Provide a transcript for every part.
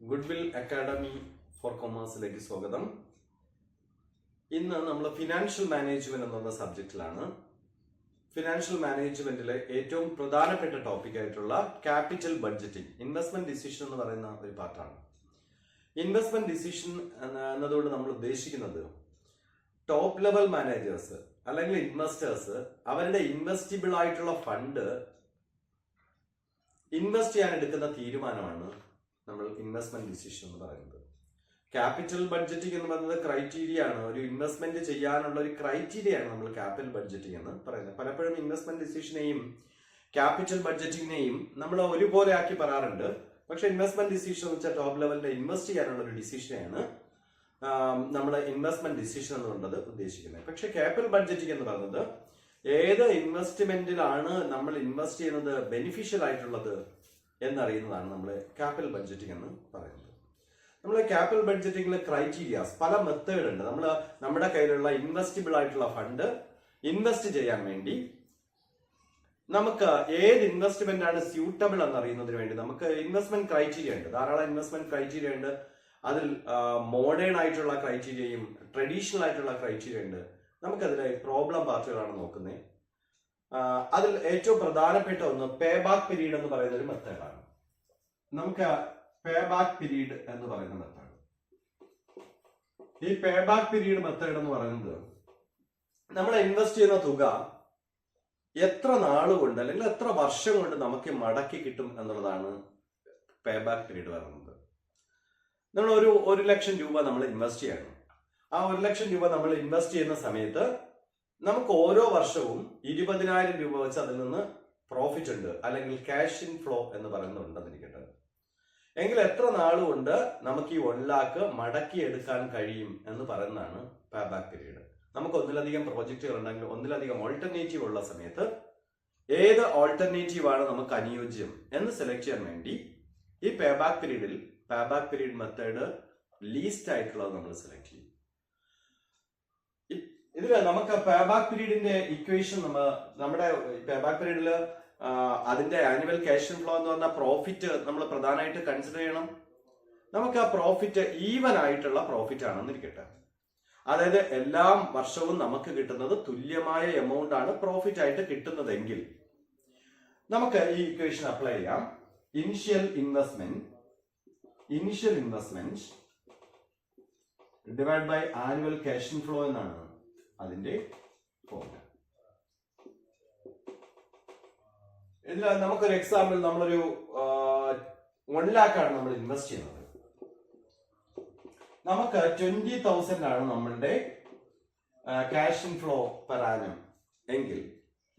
Goodwill academy four കൊമേഴ്സിലേക്ക് സ്വാഗതം. ഇന്ന് നമ്മൾ ഫിനാൻഷ്യൽ മാനേജ്മെന്റ് എന്ന സബ്ജക്റ്റിലാണ്. ഫിനാൻഷ്യൽ മാനേജ്മെന്റിലെ ഏറ്റവും പ്രധാനപ്പെട്ട ടോപ്പിക് ആയിട്ടുള്ള ക്യാപിറ്റൽ ബഡ്ജറ്റിംഗ്, ഇൻവെസ്റ്റ്മെന്റ് ഡിസിഷൻ എന്ന് പറയുന്ന ഒരു പാർട്ടാണ്. ഇൻവെസ്റ്റ്മെന്റ് ഡിസിഷൻ എന്നതുകൊണ്ട് നമ്മൾ ഉദ്ദേശിക്കുന്നത് ടോപ്പ് ലെവൽ മാനേജേഴ്സ് അല്ലെങ്കിൽ ഇൻവെസ്റ്റേഴ്സ് അവരുടെ ഇൻവെസ്റ്റിബിൾ ആയിട്ടുള്ള ഫണ്ട് ഇൻവെസ്റ്റ് ചെയ്യാൻ എടുക്കുന്ന തീരുമാനമാണ് നമ്മൾ ഇൻവെസ്റ്റ്മെന്റ് ഡിസിഷൻ എന്ന് പറയുന്നത്. ക്യാപിറ്റൽ ബഡ്ജറ്റിംഗ് എന്ന് പറയുന്നത് ക്രൈറ്റീരിയ ആണ്, ഒരു ഇൻവെസ്റ്റ്മെന്റ് ചെയ്യാനുള്ള ഒരു ക്രൈറ്റീരിയ ആണ് നമ്മൾ ക്യാപിറ്റൽ ബഡ്ജറ്റിംഗ് എന്ന് പറയുന്നത്. പലപ്പോഴും ഇൻവെസ്റ്റ്മെന്റ് ഡിസിഷനെയും ക്യാപിറ്റൽ ബഡ്ജറ്റിങ്ങിനെയും നമ്മൾ ഒരുപോലെ ആക്കി പറയാറുണ്ട്. പക്ഷെ ഇൻവെസ്റ്റ്മെന്റ് ഡിസിഷൻ എന്ന് വെച്ചാൽ ടോപ്പ് ലെവലിൽ ഇൻവെസ്റ്റ് ചെയ്യാനുള്ള ഒരു ഡിസിഷനെയാണ് നമ്മുടെ ഇൻവെസ്റ്റ്മെന്റ് ഡിസിഷൻ എന്നുള്ളത് ഉദ്ദേശിക്കുന്നത്. പക്ഷെ ക്യാപിറ്റൽ ബഡ്ജറ്റിംഗ് എന്ന് പറയുന്നത് ഏത് ഇൻവെസ്റ്റ്മെന്റിലാണ് നമ്മൾ ഇൻവെസ്റ്റ് ചെയ്യുന്നത് ബെനിഫിഷ്യൽ ആയിട്ടുള്ളത് എന്നറിയുന്നതാണ് നമ്മൾ ക്യാപിറ്റൽ ബഡ്ജറ്റിംഗ് എന്ന് പറയുന്നത്. നമ്മൾ ക്യാപിറ്റൽ ബഡ്ജറ്റിംഗിലെ ക്രൈറ്റീരിയാസ്, പല മെത്തേഡ് ഉണ്ട്. നമ്മുടെ കയ്യിലുള്ള ഇൻവെസ്റ്റിബിൾ ആയിട്ടുള്ള ഫണ്ട് ഇൻവെസ്റ്റ് ചെയ്യാൻ വേണ്ടി നമുക്ക് ഏത് ഇൻവെസ്റ്റ്മെന്റ് ആണ് സ്യൂട്ടബിൾ എന്നറിയുന്നതിന് വേണ്ടി നമുക്ക് ഇൻവെസ്റ്റ്മെന്റ് ക്രൈറ്റീരിയ ഉണ്ട്. ധാരാളം ഇൻവെസ്റ്റ്മെന്റ് ക്രൈറ്റീരിയ ഉണ്ട്. അതിൽ മോഡേൺ ആയിട്ടുള്ള ക്രൈറ്റീരിയയും ട്രഡീഷണൽ ആയിട്ടുള്ള ക്രൈറ്റീരിയ ഉണ്ട്. നമുക്കതിലെ പ്രോബ്ലം പാർട്ടുകളാണ് നോക്കുന്നത്. അതിൽ ഏറ്റവും പ്രധാനപ്പെട്ട ഒന്ന് പേ ബാക്ക് പീരീഡ് എന്ന് പറയുന്ന ഒരു മെത്തേഡാണ്. നമുക്ക് പേ ബാക്ക് പീരീഡ് എന്ന് പറയുന്ന മെത്തേഡ്, ഈ പേ ബാക്ക് പീരീഡ് മെത്തേഡ് എന്ന് പറയുന്നത് നമ്മൾ ഇൻവെസ്റ്റ് ചെയ്യുന്ന തുക എത്ര നാളുകൊണ്ട് അല്ലെങ്കിൽ എത്ര വർഷം കൊണ്ട് നമുക്ക് മടക്കി കിട്ടും എന്നുള്ളതാണ് പേ ബാക്ക് പീരീഡ് പറയുന്നത്. നമ്മൾ ഒരു 1,00,000 രൂപ നമ്മൾ ഇൻവെസ്റ്റ് ചെയ്യണം. ആ 1,00,000 രൂപ നമ്മൾ ഇൻവെസ്റ്റ് ചെയ്യുന്ന സമയത്ത് നമുക്ക് ഓരോ വർഷവും 20,000 രൂപ വെച്ച് അതിൽ നിന്ന് പ്രോഫിറ്റ് ഉണ്ട്, അല്ലെങ്കിൽ ക്യാഷ് ഇൻ ഫ്ലോ എന്ന് പറയുന്നുണ്ടെന്നിരിക്കട്ടെ. എങ്കിൽ എത്ര നാളുകൊണ്ട് നമുക്ക് ഈ 1,00,000 മടക്കി എടുക്കാൻ കഴിയും എന്ന് പറയുന്നതാണ് പേ ബാക്ക് പീരീഡ്. നമുക്ക് ഒന്നിലധികം പ്രോജക്റ്റുകൾ ഉണ്ടെങ്കിൽ ഒന്നിലധികം ഓൾട്ടർനേറ്റീവ് ഉള്ള സമയത്ത് ഏത് ഓൾട്ടർനേറ്റീവ് ആണ് നമുക്ക് അനുയോജ്യം എന്ന് സെലക്ട് ചെയ്യാൻ വേണ്ടി ഈ pay back period method least ആയിട്ടുള്ളത് നമ്മൾ സെലക്ട് ചെയ്യും. ഇതില് നമുക്ക് പേ ബാക്ക് പീരീഡിന്റെ ഇക്വേഷൻ നമ്മുടെ പേ ബാക്ക് പീരീഡിൽ അതിന്റെ ആനുവൽ ക്യാഷ് ഇൻ ഫ്ലോ എന്ന് പറഞ്ഞ പ്രോഫിറ്റ് നമ്മൾ പ്രധാനമായിട്ട് കൺസിഡർ ചെയ്യണം. നമുക്ക് ആ പ്രോഫിറ്റ് ഈവൻ ആയിട്ടുള്ള പ്രോഫിറ്റ് ആണെന്നിരിക്കട്ടെ. അതായത് എല്ലാ വർഷവും നമുക്ക് കിട്ടുന്നത് തുല്യമായ എമൗണ്ട് ആണ് പ്രോഫിറ്റ് ആയിട്ട് കിട്ടുന്നതെങ്കിൽ നമുക്ക് ഈ ഇക്വേഷൻ അപ്ലൈ ചെയ്യാം. Initial investment divide by annual cash in flow എന്നാണ് അതിന്റെ ഫോർമുല. ഇതിൽ നമുക്കൊരു എക്സാമ്പിൾ, നമ്മളൊരു 1,00,000 ആണ് നമ്മൾ ഇൻവെസ്റ്റ് ചെയ്യുന്നത്. നമുക്ക് 20,000 ആണ് നമ്മളുടെ cash in flow per annum എങ്കിൽ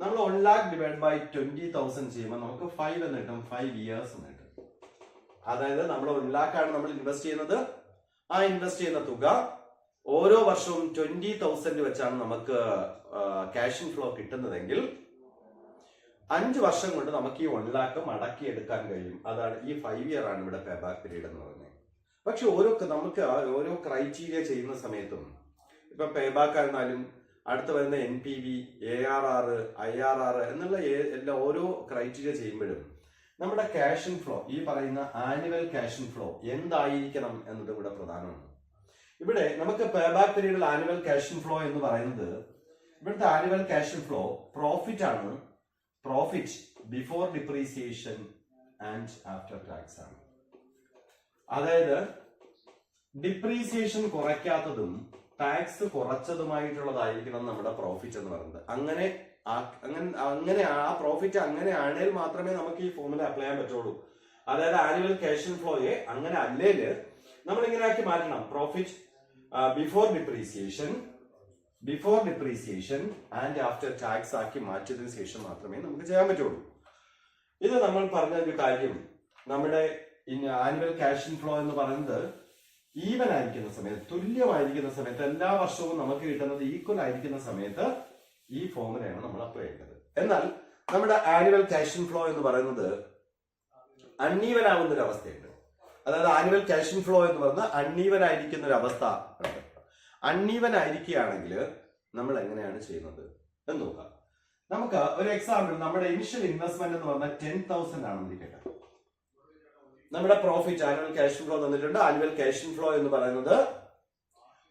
നമ്മൾ 1,00,000 ഡിവൈഡ് ബൈ 20,000 ചെയ്യുമ്പോൾ നമുക്ക് 5 എന്ന് കിട്ടും, 5 years എന്ന് കിട്ടും. അതായത് നമ്മൾ 1,00,000 ആണ് നമ്മൾ ഇൻവെസ്റ്റ് ചെയ്യുന്നത്. ആ ഇൻവെസ്റ്റ് ചെയ്യുന്ന തുക ഓരോ വർഷവും 20,000 വെച്ചാണ് നമുക്ക് ക്യാഷ് ഇൻ ഫ്ലോ കിട്ടുന്നതെങ്കിൽ 5 വർഷം കൊണ്ട് നമുക്ക് ഈ 1,00,000 മടക്കി എടുക്കാൻ കഴിയും. അതാണ് ഈ 5 year ആണ് ഇവിടെ പേ ബാക്ക് പീരീഡ് എന്ന് പറയുന്നത്. പക്ഷെ നമുക്ക് ഓരോ ക്രൈറ്റീരിയ ചെയ്യുന്ന സമയത്തും ഇപ്പൊ പേ ബാക്ക് ആയിരുന്നാലും അടുത്ത് വരുന്ന NPV, ARR, IRR എന്നുള്ള എല്ലാ ഓരോ ക്രൈറ്റീരിയ ചെയ്യുമ്പോഴും നമ്മുടെ ക്യാഷ് ഇൻ ഫ്ലോ, ഈ പറയുന്ന ആനുവൽ ക്യാഷ് ഇൻ ഫ്ലോ എന്തായിരിക്കണം എന്നത് ഇവിടെ പ്രധാനമാണ്. ഇവിടെ നമുക്ക് പേ ബാക്ക് പീരീഡിൽ ആനുവൽ ക്യാഷ് ഇൻ ഫ്ലോ എന്ന് പറയുന്നത്, ഇവിടുത്തെ annual cash in flow profit ആണ്. Profit before depreciation and after tax ആണ്. അതായത് ഡിപ്രീസിയേഷൻ കുറയ്ക്കാത്തതും ടാക്സ് കുറച്ചതുമായിട്ടുള്ളതായിരിക്കണം നമ്മുടെ പ്രോഫിറ്റ് എന്ന് പറയുന്നത്. അങ്ങനെ ആ പ്രോഫിറ്റ് അങ്ങനെ ആണെങ്കിൽ മാത്രമേ നമുക്ക് ഈ ഫോർമുല അപ്ലൈ ചെയ്യാൻ പറ്റുള്ളൂ. അതായത് ആനുവൽ ക്യാഷ് ഇൻ ഫ്ലോയെ അങ്ങനെ അല്ലേല് നമ്മൾ ഇങ്ങനെ ആക്കി മാറ്റണം. Profit before depreciation and after tax ആക്കി മാറ്റിയതിനു ശേഷം മാത്രമേ നമുക്ക് ചെയ്യാൻ പറ്റുള്ളൂ. ഇത് നമ്മൾ പറഞ്ഞ ഒരു കാര്യം, നമ്മുടെ ആനുവൽ ക്യാഷ് ഇൻ ഫ്ലോ എന്ന് പറയുന്നത് ഈവൻ ആയിരിക്കുന്ന സമയത്ത്, തുല്യമായിരിക്കുന്ന സമയത്ത്, എല്ലാ വർഷവും നമുക്ക് കിട്ടുന്നത് ഈക്വൽ ആയിരിക്കുന്ന സമയത്ത് ഈ ഫോർമുലയാണ് നമ്മൾ അപ്ലൈ ചെയ്യേണ്ടത്. എന്നാൽ നമ്മുടെ ആനുവൽ ക്യാഷ് ഇൻ ഫ്ലോ എന്ന് പറയുന്നത് അൺഈവൻ ആവുന്ന ഒരു അവസ്ഥയുണ്ട്. അതായത് ആനുവൽ ക്യാഷ് ഇൻ ഫ്ലോ എന്ന് പറഞ്ഞാൽ അൺഈവൻ ആയിരിക്കുന്ന ഒരു അവസ്ഥ ഉണ്ട്. അൺഈവൻ ആയിരിക്കുകയാണെങ്കിൽ നമ്മൾ എങ്ങനെയാണ് ചെയ്യുന്നത് എന്ന് നോക്കാം. നമുക്ക് ഒരു എക്സാമ്പിൾ, നമ്മുടെ ഇനിഷ്യൽ ഇൻവെസ്റ്റ്മെന്റ് എന്ന് പറഞ്ഞാൽ 10,000 ആണെന്നിരിക്കട്ടെ. നമ്മുടെ പ്രോഫിറ്റ് ആനുവൽ ക്യാഷ് ഫ്ലോ തന്നിട്ടുണ്ട്. ആനുവൽ ക്യാഷ് ഫ്ലോ എന്ന് പറയുന്നത്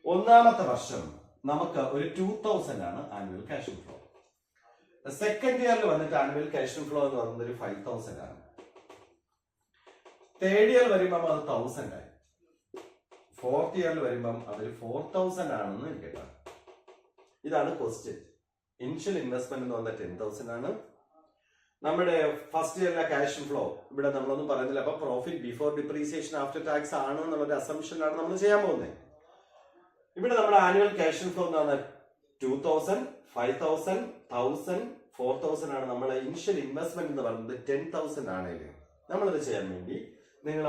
ഒന്നാമത്തെ വർഷം നമുക്ക് ഒരു 2000 ആണ് ആനുവൽ ക്യാഷ് ഫ്ലോ. സെക്കൻഡ് ഇയറിൽ വന്നിട്ട് ആനുവൽ ക്യാഷ് ഫ്ലോ എന്ന് പറയുന്നത് ഒരു 5000 ആണ്. തേർഡ് ഇയർ വരുമ്പം അത് 1000 ആയി. ഫോർത്ത് ഇയറിൽ വരുമ്പം അതൊരു 4000 ആണെന്ന് കേട്ടാ. ഇതാണ് ക്വസ്റ്റ്യൻ. ഇനിഷ്യൽ ഇൻവെസ്റ്റ്മെന്റ് എന്ന് പറഞ്ഞാൽ 10,000 ആണ്. നമ്മുടെ ഫസ്റ്റ് ഇയറിലെ ക്യാഷ് ഫ്ലോ ഇവിടെ നമ്മളൊന്നും പറയുന്നില്ല. അപ്പൊ profit before depreciation after tax ആണ് എന്നുള്ളൊരു അസംഷനിലാണ് നമ്മൾ ചെയ്യാൻ പോകുന്നത്. ഇവിടെ നമ്മുടെ ആനുവൽ ക്യാഷ് ഫ്ലോ എന്ന് പറഞ്ഞാൽ 2000, 5000, 1000, 4000 ആണ്. നമ്മളെ ഇനിഷ്യൽ ഇൻവെസ്റ്റ്മെന്റ് എന്ന് പറയുന്നത് 10,000 ആണെങ്കിൽ നമ്മളിത് ചെയ്യാൻ വേണ്ടി നിങ്ങൾ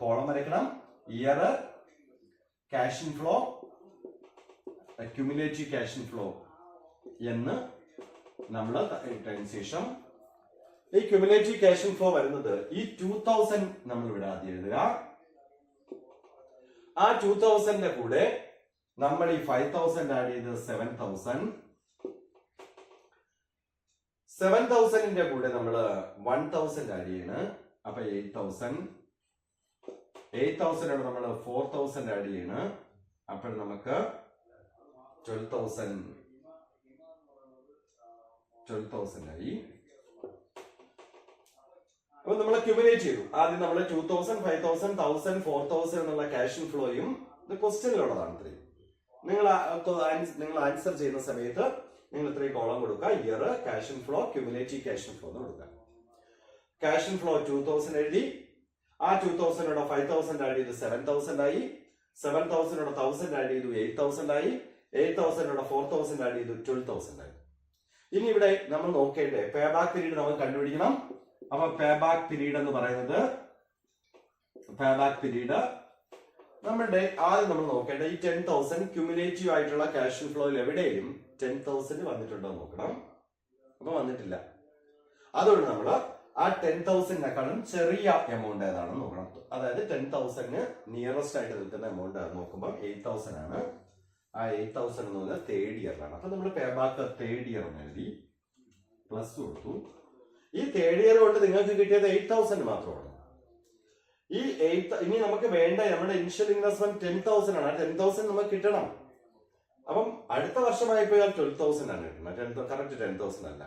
കോളം വരയ്ക്കണം. Year, cash flow, cumulative cash flow എന്ന് നമ്മൾ ഇട്ടതിന് ശേഷം ഈ ക്യുമുലേറ്റീവ് ക്യാഷ് ഫ്ലോ വരുന്നത് ഈ 2000 നമ്മൾ ഇവിടെ ആദ്യം എഴുതുക. ആ 2000ന്റെ കൂടെ നമ്മൾ ഈ 5000 ആഡ് ചെയ്ത് 7,000. 7,000ന്റെ കൂടെ നമ്മൾ 1,000 ആഡ് ചെയ്യണ്. അപ്പൊ 8,000. 8,000 നമ്മൾ 4,000 ആഡ് ചെയ്യണ്. അപ്പോൾ നമുക്ക് 12,000 ആയി. അപ്പൊ നമ്മൾ ക്യുമുലേറ്റ് ചെയ്തു. ആദ്യം നമ്മൾ 2000, 5000, 1000, 4000 എന്നുള്ള ക്യാഷ് ഫ്ലോയും ഇത് ക്വസ്റ്റ്യനിലുള്ളതാണ്. ഇത്രയും നിങ്ങൾ ആൻസർ ചെയ്യുന്ന സമയത്ത് നിങ്ങൾ ഇത്രയും കോളം കൊടുക്കുക. Year, cash flow, cumulative cash flow എന്ന് കൊടുക്കുക. ക്യാഷ് ഫ്ലോ 2000 എഴുതി. ആ 2000 5,000 ആഡ് ചെയ്ത് 7,000 ആയി. 7,000 1000 ആഡ് ചെയ്തു 8,000 ആയി. 8,000 4,000 ആഡ് ചെയ്തു 12,000 ആയി. ഇനി ഇവിടെ നമ്മൾ നോക്കേണ്ടേ പേ ബാക്ക് പീരീഡ് നമ്മൾ കണ്ടുപിടിക്കണം. അപ്പൊ പേ ബാക്ക് പീരീഡ് എന്ന് പറയുന്നത് നമ്മളുടെ ആദ്യം നമ്മൾ നോക്കേണ്ട ഈ 10,000 ക്യുമുലേറ്റീവ് ആയിട്ടുള്ള ക്യാഷ് ഫ്ലോയിൽ എവിടെയും 10,000 വന്നിട്ടുണ്ടോ നോക്കണം. അപ്പൊ വന്നിട്ടില്ല. അതുകൊണ്ട് നമ്മൾ ആ 10,000-നെക്കാളും ചെറിയ എമൗണ്ട് ഏതാണെന്ന് നോക്കണം. അതായത് 10,000 നിയറസ്റ്റ് ആയിട്ട് നിൽക്കുന്ന എമൗണ്ട് നോക്കുമ്പോൾ 8,000 ആണ്. ആ 8,000 എന്ന് പറഞ്ഞാൽ തേർഡ് ഇയറിലാണ്. അപ്പൊ നമ്മൾ പേ ബാക്ക് തേർഡ് ഇയർ എന്ന് എഴുതി പ്ലസ് കൊടുത്തു. ഈ തേർഡ് ഇയർ കൊണ്ട് നിങ്ങൾക്ക് കിട്ടിയത് 8,000 മാത്രമാണ്. ഈ ഇനി നമുക്ക് വേണ്ട നമ്മുടെ ഇനിഷ്യൽ ഇൻവെസ്റ്റ്മെന്റ് 10,000 ആണ്. 10,000 നമുക്ക് കിട്ടണം. അപ്പം അടുത്ത വർഷമായിപ്പോയാൽ 12,000 ആണ് കിട്ടുന്നത്. കറക്റ്റ് 10,000 അല്ല.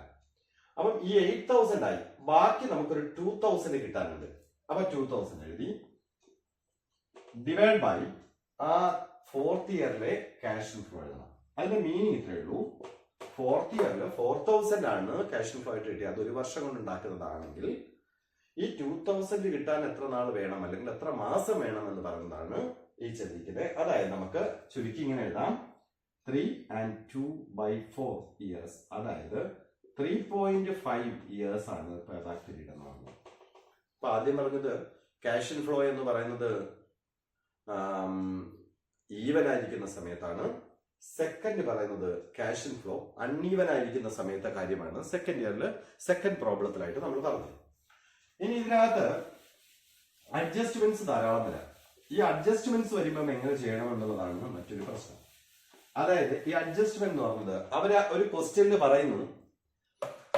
അപ്പം ഈ 8,000 ആയി. ബാക്കി നമുക്കൊരു 2,000 കിട്ടാനുണ്ട്. അപ്പൊ 2,000 എഴുതി ഡിവൈഡ് ബൈ ആ ഫോർത്ത് ഇയറിലെ ക്യാഷ് ഫ്ലോ എഴുതണം. അതിന്റെ മീനിങ് ഇത്രയേ ഉള്ളൂ. ഫോർത്ത് ഇയറിൽ 4,000 ആണ് ക്യാഷ് ഫ്ലോ ആയിട്ട് കിട്ടിയത്. അതൊരു വർഷം കൊണ്ട് ഉണ്ടാക്കുന്നതാണെങ്കിൽ ഈ 2,000 കിട്ടാൻ എത്ര നാൾ വേണം അല്ലെങ്കിൽ എത്ര മാസം വേണം എന്ന് പറയുന്നതാണ് ഈ ചിന്തിക്കുന്നത്. അതായത് നമുക്ക് ചുരുക്കി ഇങ്ങനെ എഴുതാം. 3 and 2/4 ഇയേഴ്സ്. അതായത് 3.5 ഇയേഴ്സ് ആണ് പേ ബാക്ക് പീരീഡ് എന്ന് പറയുന്നത്. അപ്പൊ ആദ്യം പറഞ്ഞത് ക്യാഷ് ഫ്ലോ എന്ന് പറയുന്നത് ഈവൻ ആയിരിക്കുന്ന സമയത്താണ്. സെക്കൻഡ് പറയുന്നത് ക്യാഷ് ഫ്ലോ അൺഈവൻ ആയിരിക്കുന്ന സമയത്തെ കാര്യമാണ് സെക്കൻഡ് ഇയറിൽ സെക്കൻഡ് പ്രോബ്ലത്തിലായിട്ട് നമ്മൾ പറഞ്ഞത്. ഇനി ഇതിനകത്ത് അഡ്ജസ്റ്റ്മെന്റ്സ് ധാരാളം വരാം. ഈ അഡ്ജസ്റ്റ്മെന്റ്സ് വരുമ്പം എങ്ങനെ ചെയ്യണം എന്നുള്ളതാണ് മറ്റൊരു പ്രശ്നം. അതായത് ഈ അഡ്ജസ്റ്റ്മെന്റ് എന്ന് പറയുന്നത് അവര് ഒരു ക്വസ്റ്റ്യനിൽ പറയുന്നു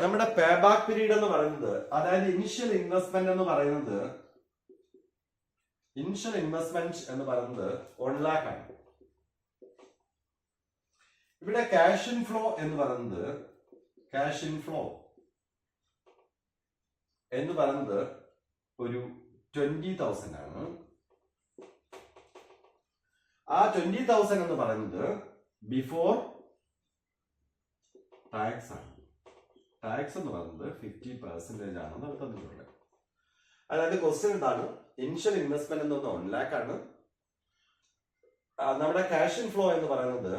നമ്മുടെ പേ ബാക്ക് പീരീഡ് എന്ന് പറയുന്നത്, അതായത് ഇനിഷ്യൽ ഇൻവെസ്റ്റ്മെന്റ് എന്ന് പറയുന്നത് 1 lakh ആണ്. ഇവിടെ ക്യാഷ് ഇൻഫ്ലോ എന്ന് പറയുന്നത് ഒരു 20,000 ആണ്. ആ 20,000 എന്ന് പറയുന്നത് ബിഫോർ ടാക്സ് ആണ്. ടാക്സ് എന്ന് പറയുന്നത് 50% ആണ് നമ്മൾ തന്നിട്ടുള്ളത്. അതായത് ക്വസ്റ്റ്യൻ എന്താണ്? ഇനിഷ്യൽ ഇൻവെസ്റ്റ്മെന്റ് എന്ന് പറഞ്ഞാൽ 1 lakh ആണ്. നമ്മുടെ ക്യാഷ് ഇൻഫ്ലോ എന്ന് പറയുന്നത്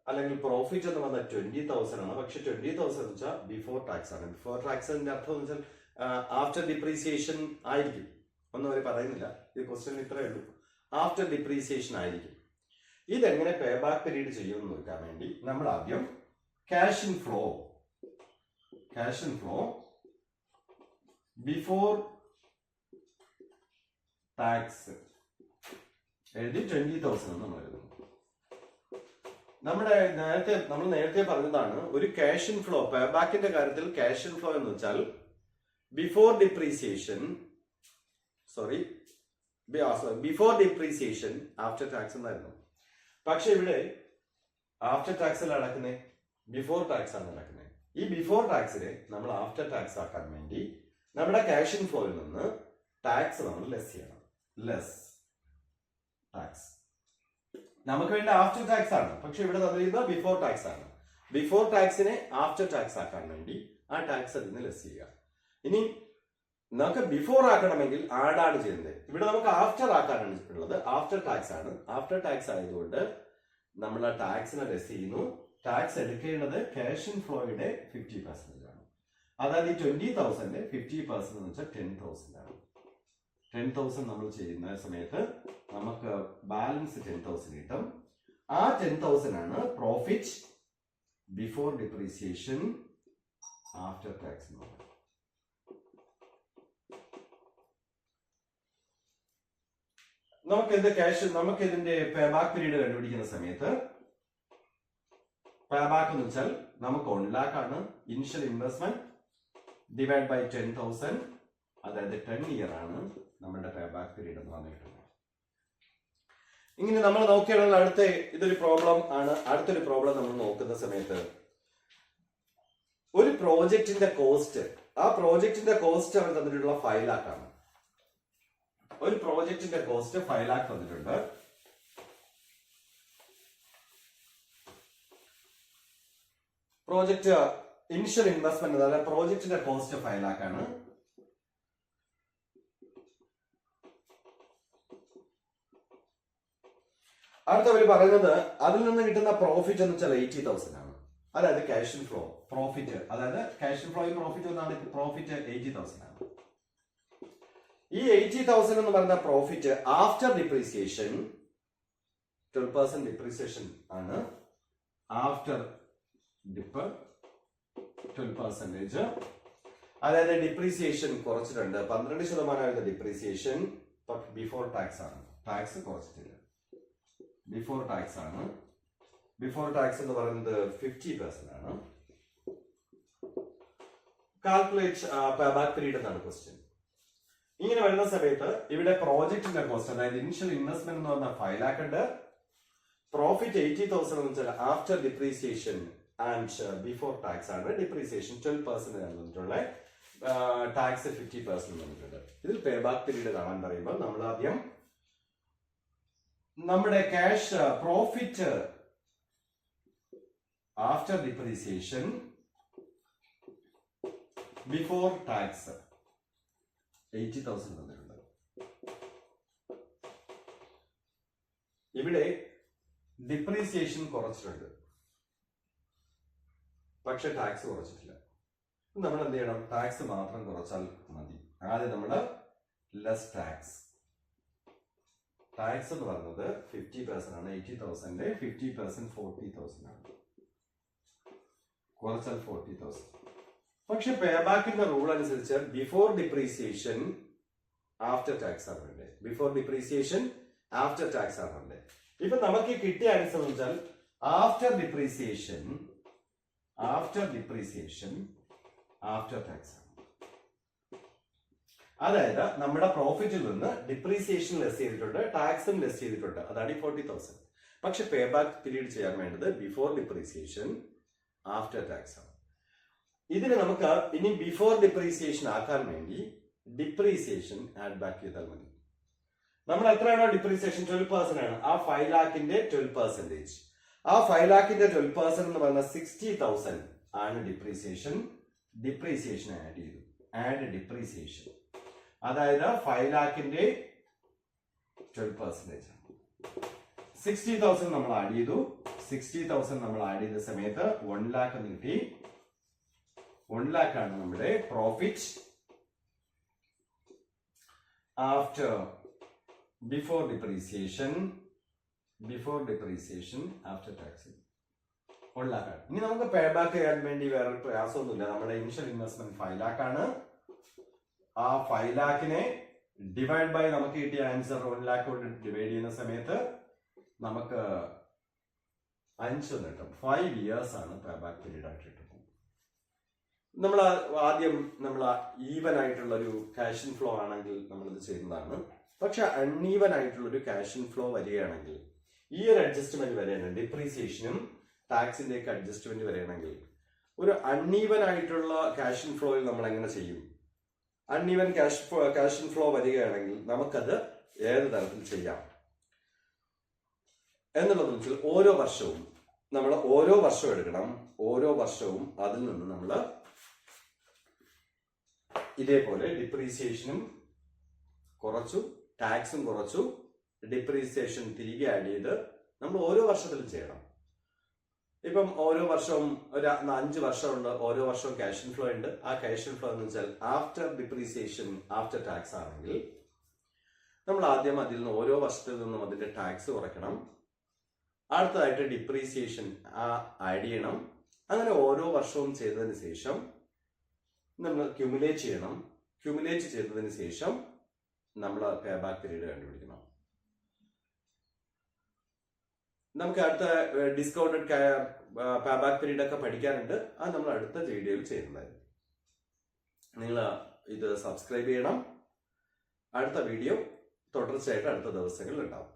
അല്ലെങ്കിൽ പ്രോഫിറ്റ് എന്ന് പറഞ്ഞാൽ 20,000 ആണ്. പക്ഷെ 20,000 എന്ന് വെച്ചാൽ ബിഫോർ ടാക്സ് ആണ്. ബിഫോർ ടാക്സിന്റെ അർത്ഥം എന്ന് വെച്ചാൽ ആഫ്റ്റർ ഡിപ്രീസിയേഷൻ ആയിരിക്കും. ഒന്നും അവർ പറയുന്നില്ല. ഈ ക്വസ്റ്റ്യൻ ഇത്രയേ ഉള്ളൂ. ആഫ്റ്റർ ഡിപ്രീസിയേഷൻ ആയിരിക്കും. ഇതെങ്ങനെ പേ ബാക്ക് പീരീഡ് ചെയ്യുമെന്ന് നോക്കാൻ വേണ്ടി നമ്മൾ ആദ്യം ക്യാഷ് ഇൻഫ്ലോ ബിഫോർ ടാക്സ് എഴുതി 20,000 നമ്മൾ എഴുതുന്നു. നമ്മൾ നേരത്തെ പറഞ്ഞതാണ് ഒരു ക്യാഷ് ഇൻഫ്ലോ പേ ബാക്കിന്റെ കാര്യത്തിൽ ക്യാഷ് ഇൻഫ്ലോ എന്ന് വെച്ചാൽ before depreciation sorry before depreciation after tax എന്നായിരുന്നു. പക്ഷെ ഇവിടെ ആഫ്റ്റർ ടാക്സിൽ നടക്കുന്നത് ബിഫോർ ടാക്സ് ആണ് നടക്കുന്നത്. ഈ ബിഫോർ ടാക്സിനെ നമ്മൾ ആഫ്റ്റർ ടാക്സ് ആക്കാൻ വേണ്ടി നമ്മുടെ ക്യാഷ് ഇൻഫ്ലോയിൽ നിന്ന് ടാക്സ് നമ്മൾ ലെസ് ചെയ്യണം. ലെസ് ടാക്സ് നമുക്ക് വേണ്ടി ആഫ്റ്റർ ടാക്സ് ആണ്, പക്ഷെ ഇവിടെ തന്നിരിക്കുന്നത് ബിഫോർ ടാക്സ് ആണ്. ബിഫോർ ടാക്സിനെ ആഫ്റ്റർ ടാക്സ് ആക്കാൻ വേണ്ടി ആ ടാക്സ് അതിൽ നിന്ന് ലെസ് ചെയ്യുക. ഇനി നമുക്ക് ബിഫോർ ആക്കണമെങ്കിൽ ആഡാണ് ചെയ്യുന്നത്. ഇവിടെ നമുക്ക് ആഫ്റ്റർ ആക്കാനാണ് ഉള്ളത്. ആഫ്റ്റർ ടാക്സ് ആണ്. ആഫ്റ്റർ ടാക്സ് ആയതുകൊണ്ട് നമ്മൾ ആ ടാക്സിനെ ലെസ് ചെയ്യുന്നു. ടാക്സ് എടുക്കേണ്ടത് ക്യാഷ് ഇൻഫ്ലോയുടെ 50% ആണ്. അതായത് ഈ 20,000 50% എന്ന് വെച്ചാൽ 10,000 ആണ്. 10,000 നമ്മൾ ചെയ്യുന്ന സമയത്ത് നമുക്ക് ബാലൻസ് 10,000 കിട്ടും. ആ 10,000 ആണ് profit before depreciation after tax എന്ന് പറയുന്നത്. നമുക്ക് ഇതിന്റെ പേ ബാക്ക് പീരീഡ് കണ്ടുപിടിക്കുന്ന സമയത്ത് പേ ബാക്ക് എന്ന് വെച്ചാൽ നമുക്ക് 1 lakh ആണ് ഇനിഷ്യൽ ഇൻവെസ്റ്റ്മെന്റ് ഡിവൈഡ് ബൈ 10,000, അതായത് 10 ഇയർ ആണ് നമ്മുടെ പേ ബാക്ക് പീരീഡ് എന്ന് പറഞ്ഞിട്ടുള്ളത്. ഇങ്ങനെ നമ്മൾ നോക്കിയാൽ ഇതൊരു പ്രോബ്ലം ആണ്. അടുത്തൊരു പ്രോബ്ലം നമ്മൾ നോക്കുന്ന സമയത്ത് ഒരു പ്രോജക്റ്റിന്റെ കോസ്റ്റ്, ആ പ്രോജക്റ്റിന്റെ കോസ്റ്റ് അവർ തന്നിട്ടുള്ള 5 lakh ആണ്. ഒരു പ്രോജക്റ്റിന്റെ കോസ്റ്റ് 5 lakh തന്നിട്ടുണ്ട്. പ്രോജക്റ്റ് ഇനിഷ്യൽ ഇൻവെസ്റ്റ്മെന്റ് അതായത് പ്രോജക്റ്റിന്റെ കോസ്റ്റ് 5 lakh ആണ്. അടുത്തവർ പറയുന്നത് അതിൽ നിന്ന് കിട്ടുന്ന പ്രോഫിറ്റ് എന്ന് വെച്ചാൽ 80,000 ആണ്. അതായത് ക്യാഷ് ഇൻഫ്ലോ പ്രോഫിറ്റ്, അതായത് ക്യാഷ് ഇൻഫ്ലോയും പ്രോഫിറ്റ് ഒന്നാണ്. പ്രോഫിറ്റ് 80,000 ആണ്. ഈ 80,000 എന്ന് പറയുന്ന പ്രോഫിറ്റ് ആഫ്റ്റർ ഡിപ്രീസിയേഷൻ 12% ഡിപ്രീസിയേഷൻ ആണ്. ആഫ്റ്റർ ഡിപ്പ് 12%, അതായത് ഡിപ്രീസിയേഷൻ കുറച്ചിട്ടുണ്ട്. 12% ഡിപ്രീസിയേഷൻ ബിഫോർ ടാക്സ് ആണ്. ടാക്സ് കുറച്ചിട്ടില്ല, ബിഫോർ ടാക്സ് ആണ്. ബിഫോർ ടാക്സ് എന്ന് പറയുന്നത് 50% ആണ്. കാൽക്കുലേറ്റ് പേ ബാക്ക് പീരീഡ് എന്നാണ് ക്വസ്റ്റ്യൻ. ഇങ്ങനെ വരുന്ന സമയത്ത് ഇവിടെ പ്രോജക്റ്റിന്റെ കോസ്റ്റ്, അതായത് ഇനിഷ്യൽ ഇൻവെസ്റ്റ്മെന്റ് എന്ന് പറഞ്ഞാൽ 5 lakh ഉണ്ട്. പ്രോഫിറ്റ് 80,000 എന്ന് വെച്ചാൽ after depreciation and before tax ആണ്. ഡിപ്രീസിയേഷൻ 12% ആണ് വന്നിട്ടുള്ളത്. ടാക്സ് 50% വന്നിട്ടുണ്ട്. ഇതിൽ പേ ബാക്ക് പീരീഡ് കാണാൻ പറയുമ്പോൾ നമ്മൾ ആദ്യം നമ്മുടെ cash profit after depreciation before tax 80,000 തന്നിട്ടുണ്ട്. ഇവിടെ ഡിപ്രീസിയേഷൻ കുറച്ചിട്ടുണ്ട്, പക്ഷെ ടാക്സ് കുറച്ചിട്ടില്ല. നമ്മൾ എന്ത് ചെയ്യണം? ടാക്സ് മാത്രം കുറച്ചാൽ മതി. ആദ്യം നമ്മൾ ലെസ് ടാക്സ്. ടാക്സ് എന്ന് പറയുന്നത് 50% ആണ്. 80,000 50% 40,000 ആണ്. കുറച്ചാൽ 40,000. പക്ഷെ പേ ബാക്കിന്റെ റൂൾ അനുസരിച്ച് ബിഫോർ ഡിപ്രീസിയേഷൻ ആഫ്റ്റർ ടാക്സ് ആണ് വേണ്ടത്. ബിഫോർ ഡിപ്രീസിയേഷൻ ആഫ്റ്റർ ടാക്സ് ആണ് വേണ്ടത്. ഇപ്പൊ നമുക്ക് കിട്ടിയ ആൻസർ എന്ന് വെച്ചാൽ ആഫ്റ്റർ ഡിപ്രീസിയേഷൻ ആഫ്റ്റർ ടാക്സ് ആണ്. അതായത് നമ്മുടെ പ്രോഫിറ്റിൽ നിന്ന് ഡിപ്രീസിയേഷൻ ലെസ് ചെയ്തിട്ടുണ്ട്, ടാക്സും ലെസ് ചെയ്തിട്ടുണ്ട്. അതാണ് 40,000. പക്ഷെ പേ ബാക്ക് പീരീഡ് ചെയ്യാൻ വേണ്ടത് ബിഫോർ ഡിപ്രീസിയേഷൻ ആഫ്റ്റർ ടാക്സ് ആണ്. ഇതിന് നമുക്ക് ഇനി ബിഫോർ ഡിപ്രീസിയേഷൻ ആക്കാൻ വേണ്ടി ഡിപ്രീസിയേഷൻ ആഡ് ബാക്ക് ചെയ്താൽ മതി. നമ്മൾ എത്രയാണോ ഡിപ്രീസിയേഷൻ 12% ആണ്. ആ 5 lakhന്റെ 12%. ആ 5 lakhന്റെ 12% എന്ന് പറഞ്ഞാൽ 60,000 ആണ് ഡിപ്രീസിയേഷൻ. ഡിപ്രീസിയേഷൻ ആഡ് ചെയ്തു. ആഡ് ഡിപ്രീസിയേഷൻ, അതായത് 5 lakhന്റെ 12% ആണ്. 60,000 നമ്മൾ ആഡ് ചെയ്തു. 60,000 നമ്മൾ ആഡ് ചെയ്ത സമയത്ത് 1 lakh എന്ന് കിട്ടി. 1 lakh ആണ് നമ്മുടെ profit after before depreciation after tax 1 lakh ആണ്. ഇനി നമുക്ക് പേ ബാക്ക് ചെയ്യാൻ വേണ്ടി വേറെ പ്രയാസമൊന്നുമില്ല. നമ്മുടെ ഇനിഷ്യൽ ഇൻവെസ്റ്റ്മെന്റ് 5 lakh ആണ്. ആ 5 lakhനെ ഡിവൈഡ് ബൈ നമുക്ക് കിട്ടിയ ആൻസർ 1 lakh കൊണ്ട് ഡിവൈഡ് ചെയ്യുന്ന സമയത്ത് നമുക്ക് 5 കിട്ടും. 5 years ആണ് പേ ബാക്ക് പീരീഡ് ആയിട്ട് കിട്ടുന്നത്. നമ്മൾ ആദ്യം നമ്മൾ ഈവൻ ആയിട്ടുള്ള ഒരു ക്യാഷ് ഇൻഫ്ലോ ആണെങ്കിൽ നമ്മളിത് ചെയ്യുന്നതാണ്. പക്ഷെ അൺഈവൻ ആയിട്ടുള്ള ഒരു ക്യാഷ് ഇൻഫ്ലോ വരികയാണെങ്കിൽ ഈ ഒരു അഡ്ജസ്റ്റ്മെന്റ് വരികയാണെങ്കിൽ ഡിപ്രീസിയേഷനും ടാക്സിന്റെ ഒക്കെ അഡ്ജസ്റ്റ്മെന്റ് വരികയാണെങ്കിൽ ഒരു അൺഈവൻ ആയിട്ടുള്ള ക്യാഷ് ഇൻഫ്ലോയിൽ നമ്മൾ എങ്ങനെ ചെയ്യും? അൺഈവൻ ക്യാഷ് ഇൻഫ്ലോ വരികയാണെങ്കിൽ നമുക്കത് ഏത് തരത്തിൽ ചെയ്യാം എന്നുള്ളത് വെച്ചാൽ ഓരോ വർഷവും നമ്മൾ ഓരോ വർഷവും എടുക്കണം. ഓരോ വർഷവും അതിൽ നിന്ന് നമ്മൾ ഇതേപോലെ ഡിപ്രീസിയേഷനും കുറച്ചു, ടാക്സും കുറച്ചു, ഡിപ്രീസിയേഷൻ തിരികെ ആഡ് ചെയ്ത് നമ്മൾ ഓരോ വർഷത്തിലും ചെയ്യണം. ഇപ്പം ഓരോ വർഷവും ഒരു 5 വർഷമുണ്ട്, ഓരോ വർഷവും ക്യാഷ് ഇൻഫ്ലോ ഉണ്ട്. ആ ക്യാഷ് ഇൻഫ്ലോ എന്ന് വെച്ചാൽ ആഫ്റ്റർ ഡിപ്രീസിയേഷൻ ആഫ്റ്റർ ടാക്സ് ആണെങ്കിൽ നമ്മൾ ആദ്യം അതിൽ നിന്ന് ഓരോ വർഷത്തിൽ നിന്നും അതിന്റെ ടാക്സ് കുറയ്ക്കണം. അടുത്തതായിട്ട് ഡിപ്രീസിയേഷൻ ആഡ് ചെയ്യണം. അങ്ങനെ ഓരോ വർഷവും ചെയ്തതിന് ശേഷം നമ്മൾ ക്യുമുലേറ്റ് ചെയ്യണം. ക്യുമുലേറ്റ് ചെയ്തതിന് ശേഷം നമ്മൾ പേ ബാക്ക് പീരീഡ് കണ്ടുപിടിക്കണം. നമുക്ക് അടുത്ത ഡിസ്കൗണ്ടഡ് പേ ബാക്ക് പീരീഡ് ഒക്കെ പഠിക്കാനുണ്ട്. അത് നമ്മൾ അടുത്ത വീഡിയോയിൽ ചെയ്യുന്നതായിരിക്കും. നിങ്ങൾ ഇത് സബ്സ്ക്രൈബ് ചെയ്യണം. അടുത്ത വീഡിയോ തുടർച്ചയായിട്ട് അടുത്ത ദിവസങ്ങളിൽ ഉണ്ടാവും.